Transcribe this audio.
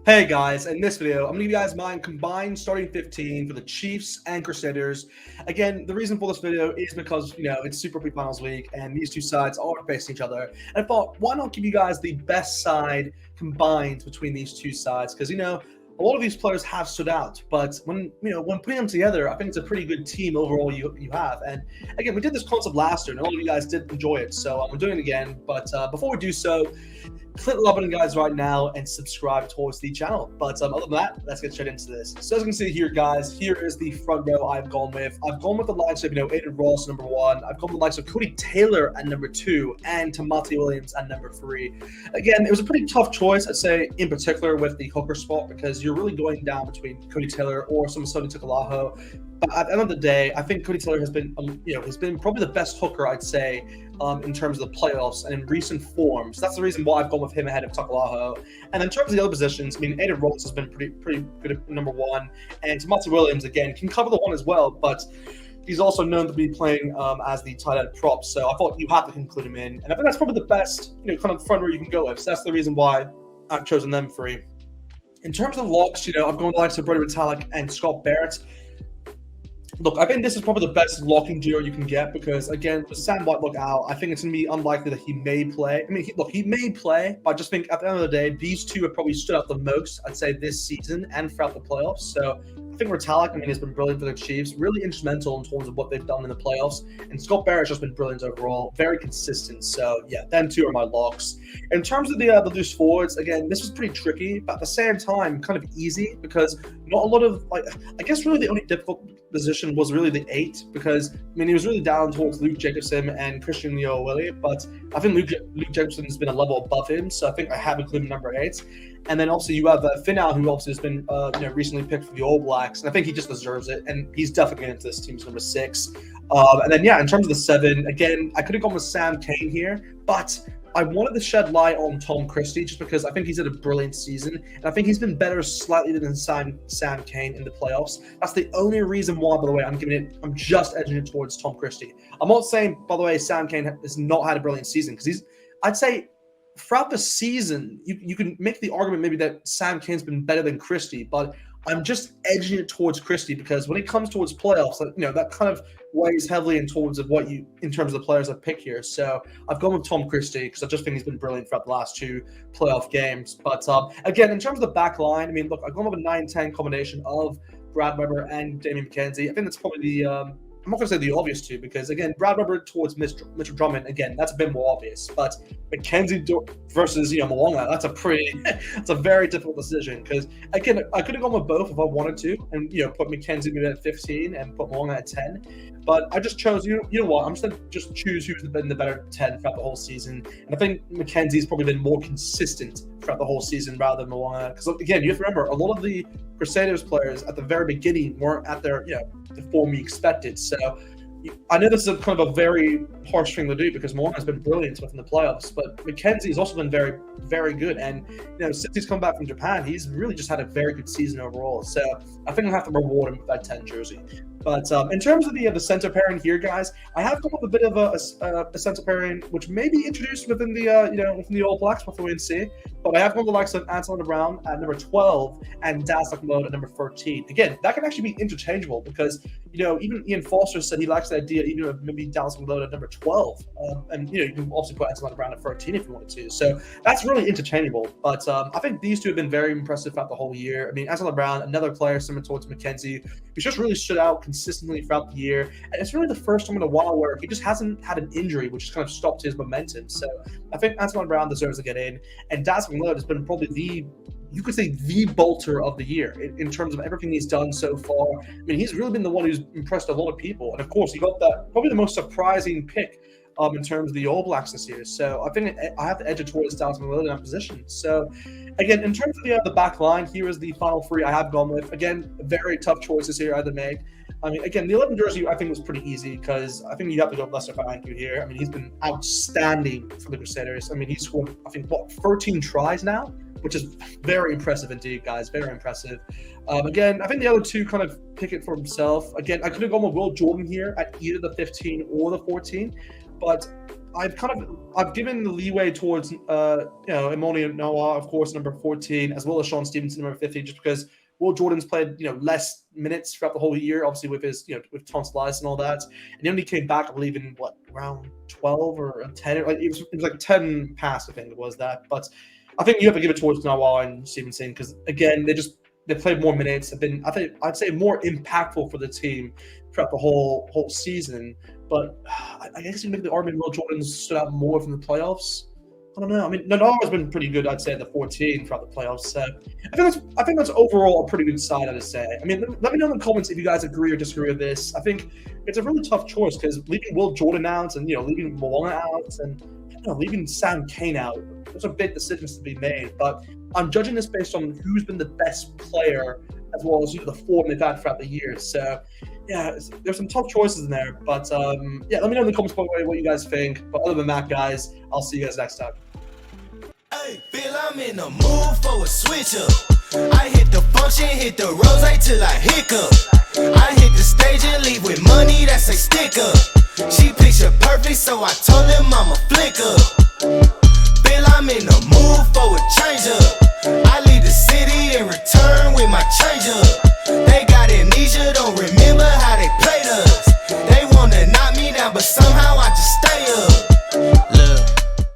Hey guys, in this video, I'm going to give you guys my combined starting 15 for the Chiefs and Crusaders. Again, the reason for this video is because, it's Super Rugby Finals week and these two sides are facing each other. And I thought, why not give you guys the best side combined between these two sides? Because, a lot of these players have stood out, but when putting them together, I think it's a pretty good team overall you have. And again, we did this concept last year, and a lot of you guys did enjoy it, so I'm doing it again. But before we do so, click the like button, guys, right now and subscribe towards the channel. But other than that, let's get straight into this. So as you can see here, guys, here is the front row I've gone with. I've gone with the likes of, Aiden Ross, number 1. I've gone with the likes of Cody Taylor at number 2 and Tamati Williams at number 3. Again, it was a pretty tough choice, I'd say, in particular with the hooker spot, because you're really going down between Cody Taylor or Somasoni Tukalaho. But at the end of the day, I think Cody Taylor has been, has been probably the best hooker, I'd say, in terms of the playoffs and in recent forms. That's the reason why I've gone with him ahead of Tukalaho. And in terms of the other positions, Aiden Ross has been pretty good at number 1, and Tamati Williams again can cover the 1 as well, but he's also known to be playing as the tight end prop. So I thought you have to include him in, and I think that's probably the best, kind of front row you can go with. So that's the reason why I've chosen them 3. In terms of locks, I've gone with the likes of Brody Retallick and Scott Barrett. Look, I think this is probably the best locking duo you can get because, again, with Sam Whitelock out, I think it's going to be unlikely that he may play. I mean, he may play, but I just think at the end of the day, these two have probably stood out the most, I'd say, this season and throughout the playoffs. So I think Retallick, has been brilliant for the Chiefs, really instrumental in terms of what they've done in the playoffs. And Scott Barrett's just been brilliant overall, very consistent. So, yeah, them two are my locks. In terms of the loose forwards, again, this was pretty tricky, but at the same time, kind of easy because not a lot of, I guess really the only difficult position was really the 8 because, he was really down towards Luke Jacobson and Christian Leo-Willie, but I think Luke Jacobson has been a level above him, so I think I have included number 8. And then also you have Finau, who obviously has been recently picked for the All Blacks, and I think he just deserves it, and he's definitely getting into this team's number 6. And then, in terms of the 7, again, I could have gone with Sam Cane here, but I wanted to shed light on Tom Christie just because I think he's had a brilliant season, and I think he's been better slightly than Sam Cane in the playoffs. That's the only reason why, by the way, I'm just edging it towards Tom Christie. I'm not saying, by the way, Sam Cane has not had a brilliant season because I'd say throughout the season, you can make the argument maybe that Sam Cane's been better than Christie, but I'm just edging it towards Christie because when it comes towards playoffs, that kind of weighs heavily in terms of in terms of the players I've picked here. So I've gone with Tom Christie because I just think he's been brilliant throughout the last 2 playoff games. But again, in terms of the back line, look, I've gone with a 9-10 combination of Brad Weber and Damian McKenzie. I think that's probably the I'm not going to say the obvious 2 because, again, Brad Weber towards Mitchell Drummond, again, that's a bit more obvious. But McKenzie versus, Mo'unga, that's a very difficult decision because, again, I could have gone with both if I wanted to and, put McKenzie maybe at 15 and put Mo'unga at 10. But I just chose, you know what, I'm just going to just choose who's been the better 10 throughout the whole season. And I think McKenzie's probably been more consistent throughout the whole season rather than Mo'unga. Because, again, you have to remember, a lot of the Crusaders players at the very beginning weren't at their, the form we expected. So I know this is kind of a very harsh thing to do because Mo'unga has been brilliant within the playoffs, but McKenzie has also been very, very good. And, since he's come back from Japan, he's really just had a very good season overall. So I think I'll have to reward him with that 10 jersey. But in terms of the center pairing here, guys, I have come up with a bit of a center pairing which may be introduced within the within the All Blacks before we see. But I have gone the likes of Anton Brown at number 12 and Daz Lockmode at number 13. Again, that can actually be interchangeable because even Ian Foster said he likes the idea even of maybe Dallas McLeod at number 12. And you can also put Anton Brown at 13 if you wanted to. So that's really interchangeable. But I think these two have been very impressive throughout the whole year. Anton Brown, another player similar towards McKenzie, who's just really stood out consistently throughout the year. And it's really the first time in a while where he just hasn't had an injury, which has kind of stopped his momentum. So I think Anton Brown deserves to get in. And Daz McLeod has been probably you could say the bolter of the year in terms of everything he's done so far. He's really been the one who's impressed a lot of people. And of course, he got that probably the most surprising pick in terms of the All Blacks this year. So I think I have to edge it towards Dallas McLeod in that position. So again, in terms of the back line, here is the final 3 I have gone with. Again, very tough choices here I had to make. Again, the 11 jersey I think was pretty easy because I think you have to go with Lester Falanku here. He's been outstanding for the Crusaders. He's scored, 13 tries now, which is very impressive indeed, guys. Very impressive. Again, I think the other 2 kind of pick it for himself. Again, I could have gone with Will Jordan here at either the 15 or the 14, but I've given the leeway towards Imoni Noah, of course, number 14, as well as Sean Stevenson, number 15, just because Will Jordan's played less minutes throughout the whole year, obviously with his with tonsillitis and all that, and he only came back, I believe, in around 12 or 10, like it was like 10 past, I think it was that. But I think you have to give it towards Noah and Stevenson because again they played more minutes, have been I'd say more impactful for the team throughout the whole season. But I guess maybe the argument Will Jordan stood out more from the playoffs. I don't know. I mean, Nadal has been pretty good, I'd say, at the 14 throughout the playoffs. So I think that's overall a pretty good side, I'd say. I mean, let me know in the comments if you guys agree or disagree with this. I think it's a really tough choice because leaving Will Jordan out and leaving Moana out and leaving Sam Kane out, those are big decisions to be made. But I'm judging this based on who's been the best player as well as the form they've had throughout the year. So yeah, there's some tough choices in there. But let me know in the comments below what you guys think. But other than that, guys, I'll see you guys next time. Hey, feel I'm in the mood for a switch up. I hit the function, hit the rose till I hiccup. I hit the stage and leave with money that's a sticker. She picture perfect, so I told her